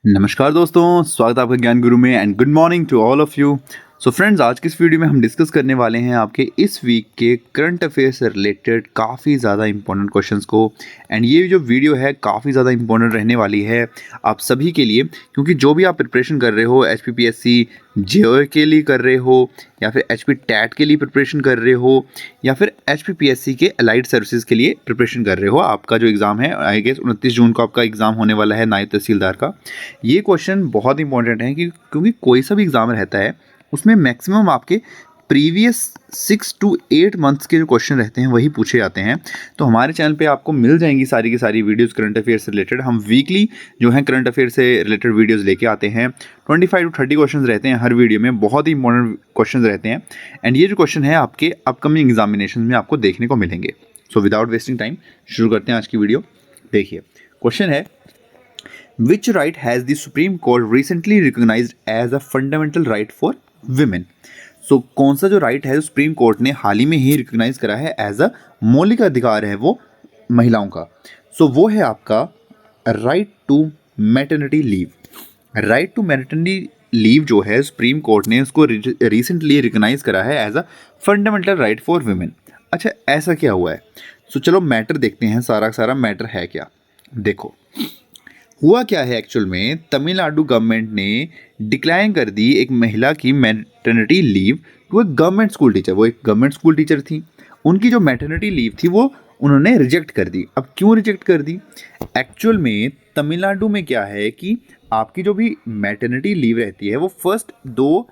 नमस्कार दोस्तों, स्वागत है आपका ज्ञान गुरु में and good morning to all of you. So friends, आज की इस वीडियो में हम डिस्कस करने वाले हैं आपके इस वीक के करंट अफेयर से रिलेटेड काफ़ी ज़्यादा इंपॉर्टेंट क्वेश्चंस को। एंड ये जो वीडियो है काफ़ी ज़्यादा इंपॉर्टेंट रहने वाली है आप सभी के लिए, क्योंकि जो भी आप प्रिपरेशन कर रहे हो HPPSC जेओए के लिए कर रहे हो या फिर HP टैट के लिए प्रिपरेशन कर रहे हो या फिर HPPSC के अलाइड सर्विसेज के लिए प्रिपरेशन कर रहे हो, आपका जो एग्ज़ाम है आई गेस 29 जून को आपका एग्ज़ाम होने वाला है नायब तहसीलदार का। ये क्वेश्चन बहुत इंपॉर्टेंट है क्योंकि कोई सा भी एग्ज़ाम रहता है उसमें मैक्सिमम आपके प्रीवियस 6 to 8 मंथ्स के जो क्वेश्चन रहते हैं वही पूछे जाते हैं। तो हमारे चैनल पे आपको मिल जाएंगी सारी की सारी वीडियोस करंट अफेयर से रिलेटेड। हम वीकली जो है करंट अफेयर से रिलेटेड वीडियोस लेके आते हैं। 25 to 30 क्वेश्चन रहते हैं हर वीडियो में, बहुत ही इंपॉर्टेंट क्वेश्चन रहते हैं। एंड ये जो क्वेश्चन है आपके अपकमिंग एग्जामिनेशन में आपको देखने को मिलेंगे। सो विदाउट वेस्टिंग टाइम शुरू करते हैं आज की वीडियो। देखिए क्वेश्चन है, Which right has the Supreme Court recently recognized as a fundamental right for women? So कौन सा जो राइट है जो सुप्रीम कोर्ट ने हाल ही में ही रिकॉग्नाइज करा है एज अ मौलिक अधिकार है वो महिलाओं का। सो वो है आपका right to maternity leave. Right to maternity leave जो है सुप्रीम कोर्ट ने उसको रिसेंटली रिकॉग्नाइज करा है as a fundamental right for women. अच्छा, ऐसा क्या हुआ है? सो चलो मैटर देखते हैं, सारा सारा मैटर है क्या। देखो हुआ क्या है एक्चुअल में, तमिलनाडु गवर्नमेंट ने डिक्लाइन कर दी एक महिला की मैटरनिटी लीव। वो एक गवर्नमेंट स्कूल टीचर, वो एक गवर्नमेंट स्कूल टीचर थी, उनकी जो मैटरनिटी लीव थी वो उन्होंने रिजेक्ट कर दी। अब क्यों रिजेक्ट कर दी? एक्चुअल में तमिलनाडु में क्या है कि आपकी जो भी मैटरनिटी लीव रहती है वो फर्स्ट 2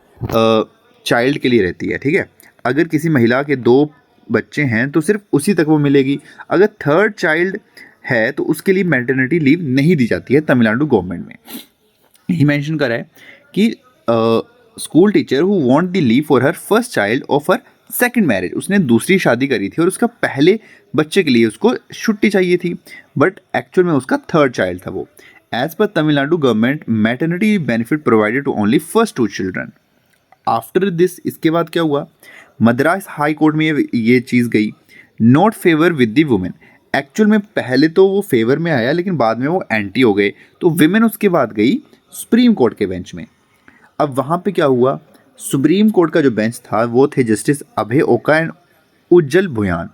चाइल्ड के लिए रहती है, ठीक है। अगर किसी महिला के 2 बच्चे हैं तो सिर्फ उसी तक वो मिलेगी। अगर थर्ड चाइल्ड है तो उसके लिए मैटरनिटी लीव नहीं दी जाती है तमिलनाडु गवर्नमेंट में। यही मेंशन करा है कि school teacher who want the leave for her first child और फॉर सेकंड मैरिज, उसने दूसरी शादी करी थी और उसका पहले बच्चे के लिए उसको छुट्टी चाहिए थी, बट एक्चुअल में उसका थर्ड चाइल्ड था वो। As per Tamil Nadu government maternity benefit provided to only first 2 children. After this, इसके बाद क्या हुआ, मद्रास हाई कोर्ट में ये चीज़ गई, not favour with the women. Actual में पहले तो वो फेवर में आया लेकिन बाद में वो एंटी हो गए, तो विमेन उसके बाद गई सुप्रीम कोर्ट के बेंच में। अब वहाँ पे क्या हुआ, सुप्रीम कोर्ट का जो बेंच था वो थे जस्टिस अभय ओका एंड उज्जल भुयान।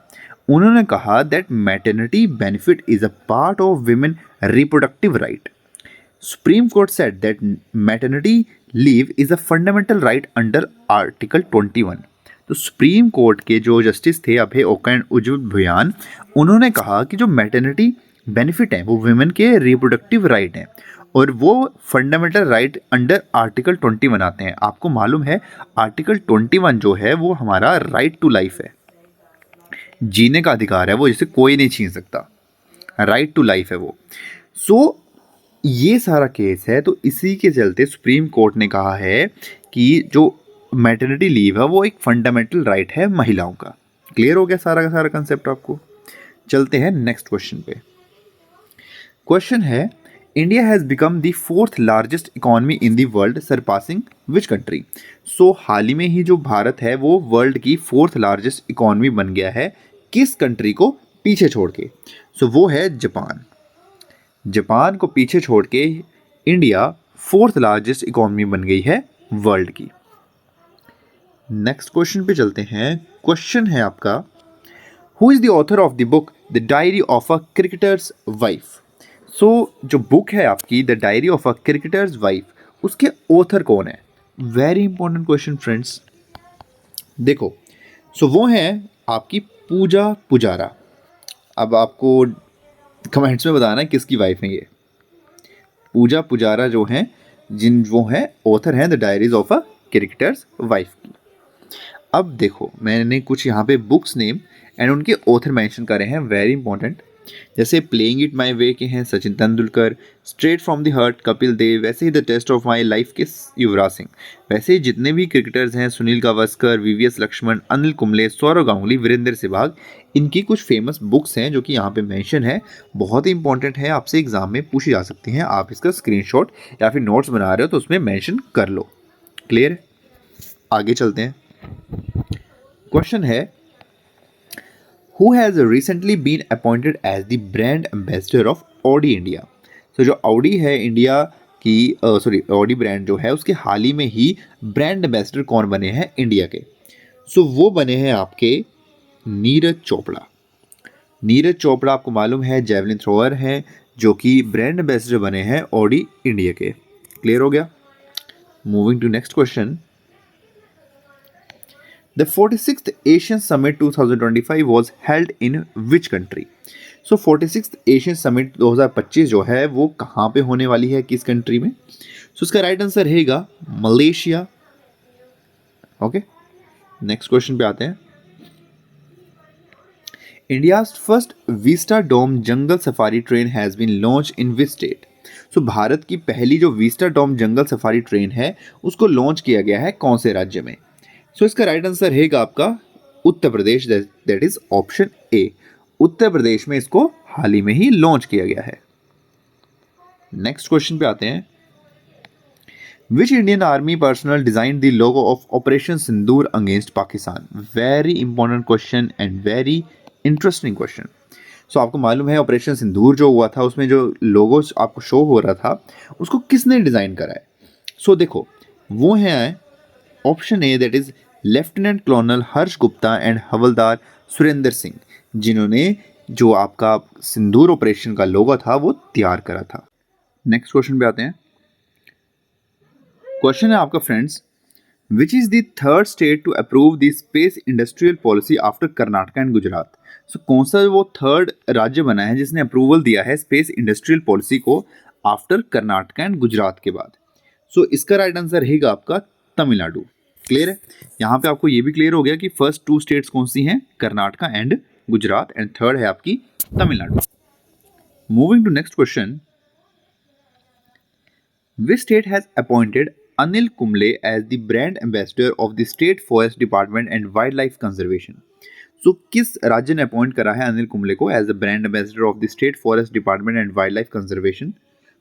उन्होंने कहा that maternity benefit is a part of women reproductive right. Supreme court said that maternity leave is a fundamental right under article 21। तो सुप्रीम कोर्ट के जो जस्टिस थे अभय ओका एंड उज्जवल भुयान, उन्होंने कहा कि जो मैटरनिटी बेनिफिट है वो वुमेन के रिप्रोडक्टिव राइट हैं और वो फंडामेंटल राइट अंडर आर्टिकल 21 आते हैं। आपको मालूम है आर्टिकल 21 जो है वो हमारा राइट टू लाइफ है, जीने का अधिकार है वो, जिसे कोई नहीं छीन सकता, राइट टू लाइफ है वो। सो ये सारा केस है, तो इसी के चलते सुप्रीम कोर्ट ने कहा है कि जो मैटरनिटी लीव है वो एक फंडामेंटल राइट है महिलाओं का। क्लियर हो गया सारा का सारा कंसेप्ट आपको। चलते हैं नेक्स्ट क्वेश्चन पे। क्वेश्चन है, India has become the 4th largest economy in the world surpassing which country. So हाल ही में ही जो भारत है वो वर्ल्ड की 4th लार्जेस्ट इकोनॉमी बन गया है, किस कंट्री को पीछे छोड़ के? सो वो है जापान। जापान को पीछे छोड़ के इंडिया 4th लार्जेस्ट इकोनॉमी बन गई है वर्ल्ड की। नेक्स्ट क्वेश्चन पे चलते हैं। क्वेश्चन है आपका, who is the author of the book the diary of a cricketer's wife. So जो बुक है आपकी the diary of a cricketer's wife, उसके ऑथर कौन है? Very important question friends. देखो, सो वो है आपकी पूजा पुजारा। अब आपको कमेंट्स में बताना है किसकी वाइफ है ये। पूजा पुजारा जो हैं, वो हैं ऑथर हैं the diaries of a cricketer's wife की। अब देखो, मैंने कुछ यहाँ पे बुक्स नेम एंड उनके ऑथर मेंशन करे हैं, वेरी इंपॉर्टेंट। जैसे प्लेइंग इट माय वे के हैं Sachin Tendulkar, straight from the heart Kapil Dev, वैसे ही the test of my life के युवराज सिंह। वैसे ही जितने भी क्रिकेटर्स हैं, सुनील गावस्कर, वीवीएस लक्ष्मण, अनिल कुंबले, सौरव गांगुली, वीरेंद्र सहवाग, इनकी कुछ फेमस बुक्स हैं जो कि यहाँ पे मेंशन है। बहुत ही इंपॉर्टेंट है, आपसे एग्जाम में पूछी जा सकती हैं। आप इसका स्क्रीनशॉट या फिर नोट्स बना रहे हो तो उसमें मेंशन कर लो। क्लियर है? आगे चलते हैं। क्वेश्चन है, who has recently been appointed as the brand ambassador of Audi India। तो जो Audi है इंडिया कि ऑडी ब्रांड जो है उसके हाल ही में ही ब्रांड एम्बेसडर कौन बने हैं इंडिया के। सो वो बने हैं आपके नीरज चोपड़ा। नीरज चोपड़ा आपको मालूम है जेवलिन थ्रोअर हैं जो कि ब्रांड एम्बेसडर बने हैं ऑडी इंडिया के। क्लियर हो गया। Moving to next question. The 46th Asian Summit 2025 was held in which country? So 46th Asian Summit 2025 जो है वो कहाँ पे होने वाली है, किस कंट्री में? So इसका राइट आंसर रहेगा मलेशिया। ओके, नेक्स्ट क्वेश्चन पे आते हैं। India's first Vista Dome jungle safari train has been launch in which state? So Bharat की पहली जो Vista Dome jungle safari train है उसको लॉन्च किया गया है कौन से राज्य में? सो इसका राइट आंसर रहेगा आपका Uttar Pradesh, that is option A. Uttar Pradesh में इसको हाल ही में ही लॉन्च किया गया है। नेक्स्ट क्वेश्चन पे आते हैं। Which Indian army personnel design the logo of operation Sindoor against Pakistan? Very important question and very interesting question. So आपको मालूम है ऑपरेशन सिंदूर जो हुआ था उसमें जो लोगो आपको शो हो रहा था उसको किसने डिजाइन करा है? सो देखो वो है option A, that is lieutenant colonel Harsh Gupta and Havildar Surendra Singh, जिन्होंने जो आपका सिंदूर ऑपरेशन का लोगो था वो तैयार करा था। नेक्स्ट क्वेश्चन पे आते हैं। क्वेश्चन है आपका friends, which is the third state to approve the space industrial policy after Karnataka and Gujarat? So कौन सा वो थर्ड राज्य बना है जिसने अप्रूवल दिया है स्पेस इंडस्ट्रियल पॉलिसी को आफ्टर कर्नाटक एंड गुजरात के बाद? सो इसका राइट आंसर रहेगा आपका तमिलनाडु। क्लियर है। यहाँ पे आपको ये भी क्लियर हो गया कि फर्स्ट टू स्टेट्स कौन सी हैं, Karnataka and Gujarat, and third है आपकी Tamil Nadu. Moving to next question. Which state has appointed Anil Kumble as the brand ambassador of the state forest department and wild life conservation? So किस राज्य ने अपॉइंट करा है अनिल कुंबले को as the brand ambassador of the state forest department and wild life conservation?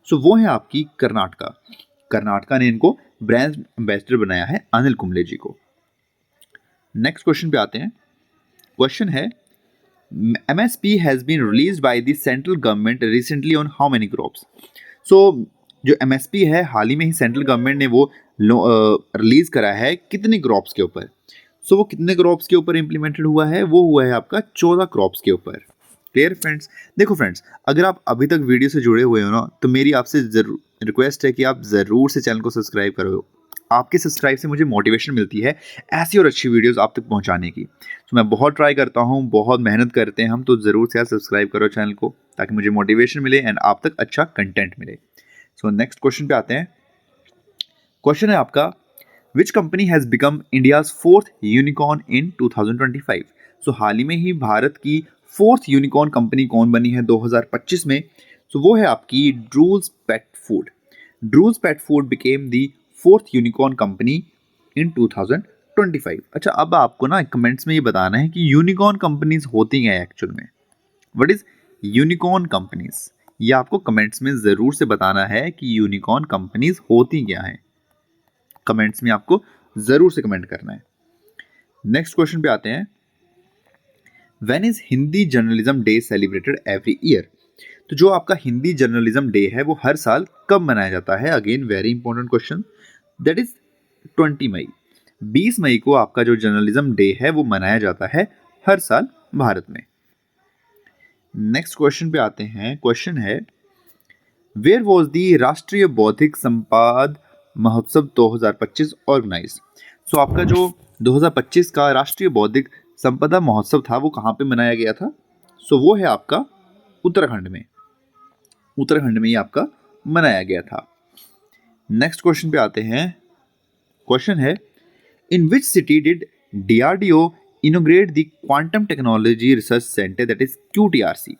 So वो है आपकी कर्नाटका। कर्नाटका ने इनको ब्रांड एम्बेसडर बनाया है अनिल कुंबले जी को। नेक्स्ट क्वेश्चन पे आते हैं। क्वेश्चन है, MSP has been released by the central government recently on how many crops? So जो MSP है हाल ही में ही सेंट्रल गवर्नमेंट ने वो रिलीज करा है कितने क्रॉप्स के ऊपर? सो वो कितने क्रॉप्स के ऊपर इंप्लीमेंटेड हुआ है? वो हुआ है आपका 14 क्रॉप्स के ऊपर। Clear friends. देखो फ्रेंड्स, अगर आप अभी तक वीडियो से जुड़े हुए हो ना तो मेरी आपसे जरूर रिक्वेस्ट है कि आप ज़रूर से चैनल को सब्सक्राइब करो। आपके सब्सक्राइब से मुझे मोटिवेशन मिलती है ऐसी और अच्छी वीडियोस आप तक पहुंचाने की। तो मैं बहुत ट्राई करता हूं, बहुत मेहनत करते हैं हम, तो ज़रूर से आप सब्सक्राइब करो चैनल को ताकि मुझे मोटिवेशन मिले एंड आप तक अच्छा कंटेंट मिले। सो नेक्स्ट क्वेश्चन पे आते हैं। क्वेश्चन है आपका, which company has become India's fourth unicorn in 2025? So हाल ही में ही भारत की फोर्थ यूनिकॉर्न कंपनी कौन बनी है 2025 में? सो वो है आपकी Drools pet food. Drools pet food became the fourth unicorn company इन 2025। अच्छा, अब आपको ना कमेंट्स में ये बताना है कि यूनिकॉर्न कंपनीज होती हैं एक्चुअल में। What is unicorn companies? ये आपको कमेंट्स में ज़रूर से बताना है कि यूनिकॉर्न कंपनीज होती क्या हैं। कमेंट्स में आपको ज़रूर से कमेंट करना है। नेक्स्ट क्वेश्चन पे आते हैं। When is Hindi journalism day celebrated every year? तो जो आपका हिंदी जर्नलिज्म डे है वो हर साल कब मनाया जाता है? Again very important question, that is 20 मई। 20 मई को आपका जो जर्नलिज्म डे है वो मनाया जाता है हर साल भारत में। नेक्स्ट क्वेश्चन पे आते हैं। क्वेश्चन है, वेयर वॉज दी राष्ट्रीय बौद्धिक संपदा महोत्सव 2025 ऑर्गेनाइज? सो आपका जो 2025 का राष्ट्रीय बौद्धिक संपदा महोत्सव था वो कहाँ पे मनाया गया था? सो वो है आपका उत्तराखंड में। उत्तराखंड में ही आपका मनाया गया था। नेक्स्ट क्वेश्चन पे आते हैं। क्वेश्चन है, in which city did DRDO inaugurate the quantum technology research centre, that is QTRC?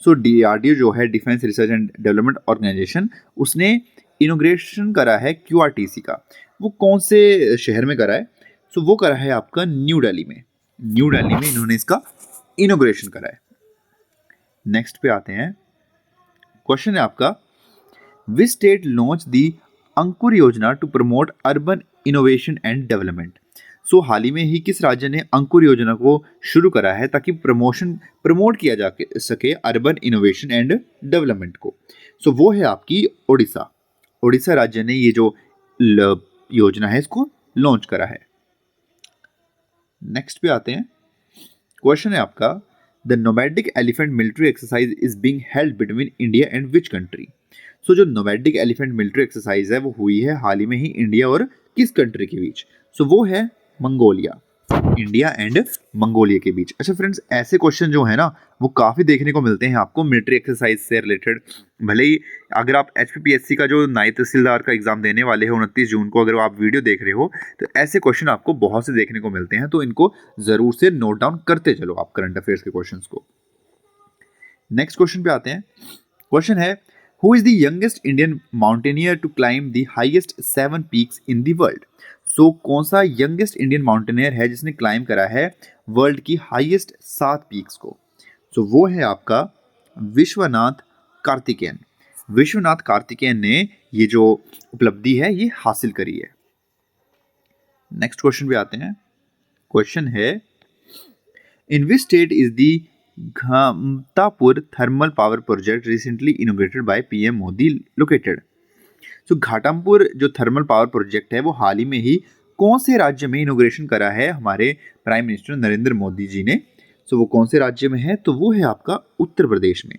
So DRDO जो है defence research and development organisation, उसने इनोग्रेशन करा है QRTC का। वो कौन से शहर में करा है? सो वो करा है आपका न्यू दिल्ली में। न्यू दिल्ली में इन्होंने इसका इनोग्रेशन करा है। नेक्स्ट पे आते हैं। क्वेश्चन है आपका, which state launch the Ankur योजना to promote urban innovation and development? So हाल ही में ही किस राज्य ने अंकुर योजना को शुरू करा है ताकि प्रमोट किया जा सके अर्बन इनोवेशन एंड डेवलपमेंट को? सो वो है आपकी ओडिशा। उड़ीसा राज्य ने ये जो योजना है इसको लॉन्च करा है। नेक्स्ट पे आते हैं, क्वेश्चन है आपका, the nomadic elephant military exercise is being held between India and which country. So जो नोमैडिक एलिफेंट मिलिट्री एक्सरसाइज है वो हुई है हाल ही में ही इंडिया और किस कंट्री के बीच? सो वो है मंगोलिया, इंडिया एंड मंगोलिया के बीच। अच्छा फ्रेंड्स, ऐसे क्वेश्चन जो है ना वो काफ़ी देखने को मिलते हैं आपको मिलिट्री एक्सरसाइज से रिलेटेड। भले ही अगर आप HPPSC का जो नायब तहसीलदार का एग्जाम देने वाले हैं 29 जून को, अगर आप वीडियो देख रहे हो तो ऐसे क्वेश्चन आपको बहुत से देखने को मिलते हैं, तो इनको ज़रूर से नोट डाउन करते चलो आप करंट अफेयर्स के क्वेश्चन को। नेक्स्ट क्वेश्चन पे आते हैं, क्वेश्चन है, who is the youngest Indian mountaineer to climb the highest 7 peaks in the world. So कौन सा यंगेस्ट इंडियन माउंटेनियर है जिसने क्लाइम करा है वर्ल्ड की हाईएस्ट 7 पीक्स को? सो वो है आपका विश्वनाथ कार्तिकेयन। विश्वनाथ कार्तिकेयन ने ये जो उपलब्धि है ये हासिल करी है। नेक्स्ट क्वेश्चन पे आते हैं, क्वेश्चन है, in which state is the Ghatapur thermal power project recently inaugurated by PM Modi located. तो घाटमपुर जो थर्मल पावर प्रोजेक्ट है वो हाल ही में ही कौन से राज्य में इनोग्रेशन करा है हमारे प्राइम मिनिस्टर नरेंद्र मोदी जी ने? सो वो कौन से राज्य में है? तो वो है आपका उत्तर प्रदेश में।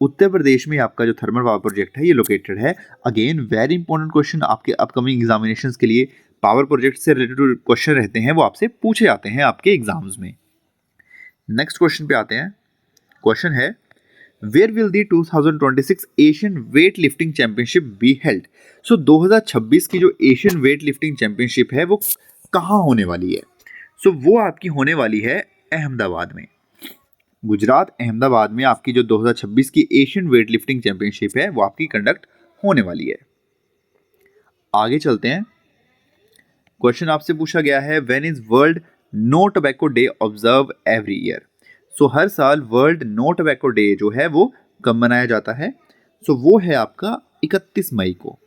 उत्तर प्रदेश में आपका जो थर्मल पावर प्रोजेक्ट है ये लोकेटेड है। अगेन वेरी इंपॉर्टेंट क्वेश्चन आपके अपकमिंग एग्जामिनेशंस के लिए, पावर प्रोजेक्ट से रिलेटेड क्वेश्चन रहते हैं वो आपसे पूछे जाते हैं आपके एग्जाम्स में। नेक्स्ट क्वेश्चन पे आते हैं, क्वेश्चन है, where will the 2026 Asian weight lifting championship be held. So 2026 की जो एशियन वेट लिफ्टिंग चैंपियनशिप है वो कहाँ होने वाली है? सो वो आपकी होने वाली है अहमदाबाद में। गुजरात अहमदाबाद में आपकी जो 2026 की एशियन वेट लिफ्टिंग चैंपियनशिप है वो आपकी कंडक्ट होने वाली है। आगे चलते हैं, क्वेश्चन आपसे पूछा गया है, when is world no tobacco day observe every year. So हर साल वर्ल्ड नो टोबैको डे जो है वो कब मनाया जाता है? सो वो है आपका 31 मई को।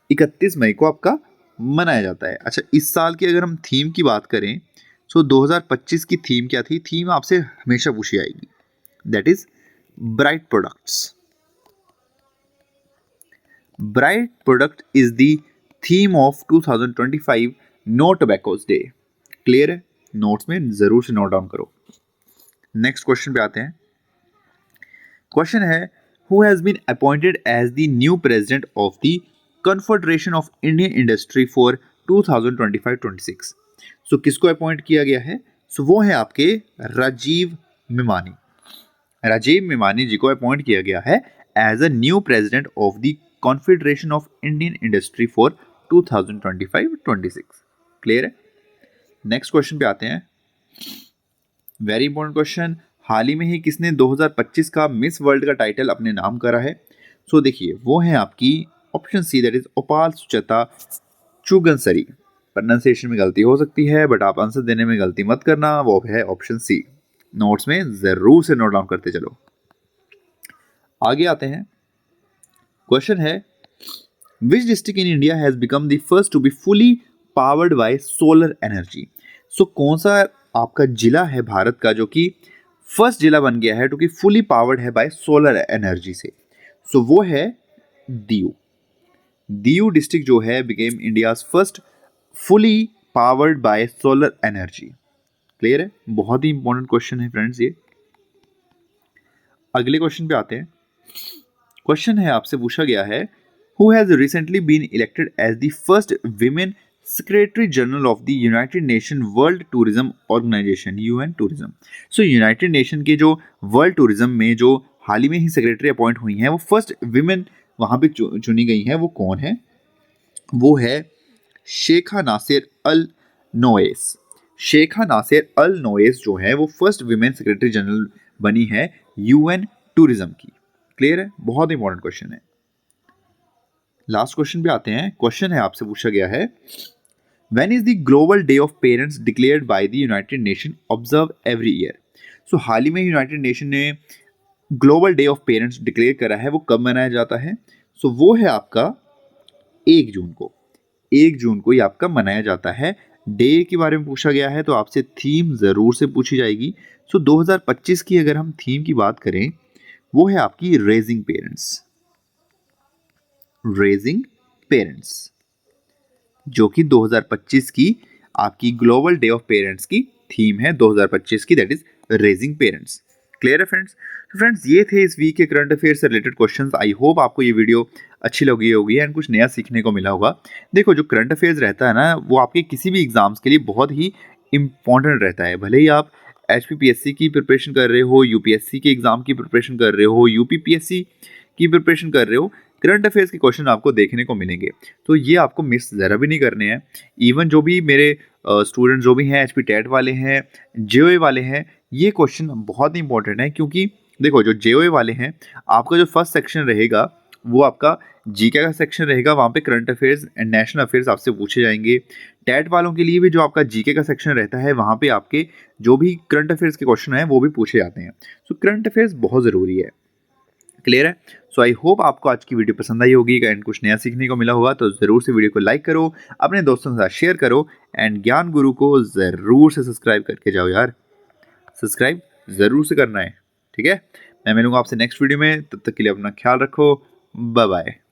31 मई को आपका मनाया जाता है। अच्छा, इस साल की अगर हम थीम की बात करें, सो 2025 की थीम क्या थी? थीम आपसे हमेशा पूछी जाएगी, that is bright products. Bright product is the theme of 2025 no tobaccos day. Clear है? नोट्स में जरूर से नोट डाउन करो। नेक्स्ट क्वेश्चन पे आते हैं, क्वेश्चन है, who has been appointed as the new president of the confederation of Indian industry for 2025-26। So किसको अपॉइंट किया गया है? सो वो है आपके राजीव मेमानी। राजीव मेमानी जी को अपॉइंट किया गया है as a new president of the Confederation of Indian industry for 2025-26। Clear है? नेक्स्ट क्वेश्चन पे आते हैं, वेरी इंपॉर्टेंट क्वेश्चन, हाल ही में ही किसने 2025 का मिस वर्ल्ड का टाइटल अपने नाम करा है? सो देखिए वो है आपकी ऑप्शन सी, दैट इज ओपाल सुचेता चुगनसरी। प्रोनाउंसिएशन में गलती हो सकती है बट आप आंसर देने में गलती मत करना, वो है ऑप्शन सी। नोट्स में जरूर से नोट डाउन करते चलो। आगे आते हैं, क्वेश्चन है, which district in India has become the first to be fully powered by solar energy. So कौन सा आपका जिला है भारत का जो कि फर्स्ट जिला बन गया है जो कि फुली पावर्ड है बाय सोलर एनर्जी से? सो वो है दीव। दीव डिस्ट्रिक्ट जो है became India's first fully powered by solar energy. Clear है? बहुत ही इंपॉर्टेंट क्वेश्चन है फ्रेंड्स ये। अगले क्वेश्चन पे आते हैं, क्वेश्चन है आपसे पूछा गया है, who has recently been elected as the first women secretary general of the United Nation World Tourism Organisation, UN tourism. So United Nation के जो वर्ल्ड टूरिज्म में जो हाल ही में ही सेक्रेटरी अपॉइंट हुई हैं वो फर्स्ट विमेन वहाँ पे चुनी गई हैं, वो कौन है? वो है शेखा नासिर अल नोएस। शेखा नासिर अल नोएस जो है वो फर्स्ट विमेन सेक्रेटरी जनरल बनी है UN टूरिज्म की। क्लियर है? बहुत इंपॉर्टेंट क्वेश्चन है। लास्ट क्वेश्चन पे आते हैं, क्वेश्चन है आपसे पूछा गया है, When is the Global Day of Parents declared by the United Nations observed every year? So हाल ही में यूनाइटेड नेशन ने global day of parents declare करा है, वो कब मनाया जाता है? सो वो है आपका 1 जून को। 1 जून को ये आपका मनाया जाता है। डे के बारे में पूछा गया है तो आपसे थीम ज़रूर से पूछी जाएगी। सो 2025 की अगर हम थीम की बात करें वो है आपकी रेजिंग पेरेंट्स। रेजिंग पेरेंट्स, जो कि 2025 की आपकी ग्लोबल डे ऑफ पेरेंट्स की थीम है 2025 की, that is raising parents. Clear है फ्रेंड्स? तो फ्रेंड्स ये थे इस वीक के करंट अफेयर से रिलेटेड क्वेश्चंस। आई होप आपको ये वीडियो अच्छी लगी होगी एंड कुछ नया सीखने को मिला होगा। देखो, जो करंट अफेयर्स रहता है ना, वो आपके किसी भी एग्जाम्स के लिए बहुत ही इंपॉर्टेंट रहता है। भले ही आप HPPSC की प्रिपरेशन कर रहे हो, UPSC के एग्जाम की प्रिपरेशन कर रहे हो, UPPSC की प्रिपरेशन कर रहे हो, करंट अफेयर्स के क्वेश्चन आपको देखने को मिलेंगे। तो ये आपको मिस ज़रा भी नहीं करने हैं। इवन जो भी मेरे स्टूडेंट जो भी हैं, HP टेट वाले हैं, JOA वाले हैं, ये क्वेश्चन बहुत ही इंपॉर्टेंट है। क्योंकि देखो, जो JOA वाले हैं, आपका जो फर्स्ट सेक्शन रहेगा वो आपका जीके का सेक्शन रहेगा। वहाँ पे current affairs and national affairs आपसे पूछे जाएंगे। टेट वालों के लिए भी जो आपका जीके का सेक्शन रहता है, वहाँ पे आपके जो भी करंट अफेयर्स के क्वेश्चन हैं वो भी पूछे जाते हैं। सो करंट अफेयर्स बहुत ज़रूरी है। क्लियर है? सो आई होप आपको आज की वीडियो पसंद आई होगी एंड कुछ नया सीखने को मिला होगा। तो ज़रूर से वीडियो को लाइक करो, अपने दोस्तों के साथ शेयर करो एंड ज्ञान गुरु को ज़रूर से सब्सक्राइब करके जाओ यार। सब्सक्राइब ज़रूर से करना है, ठीक है? मैं मिलूंगा आपसे नेक्स्ट वीडियो में, तब तक के लिए अपना ख्याल रखो। Bye bye.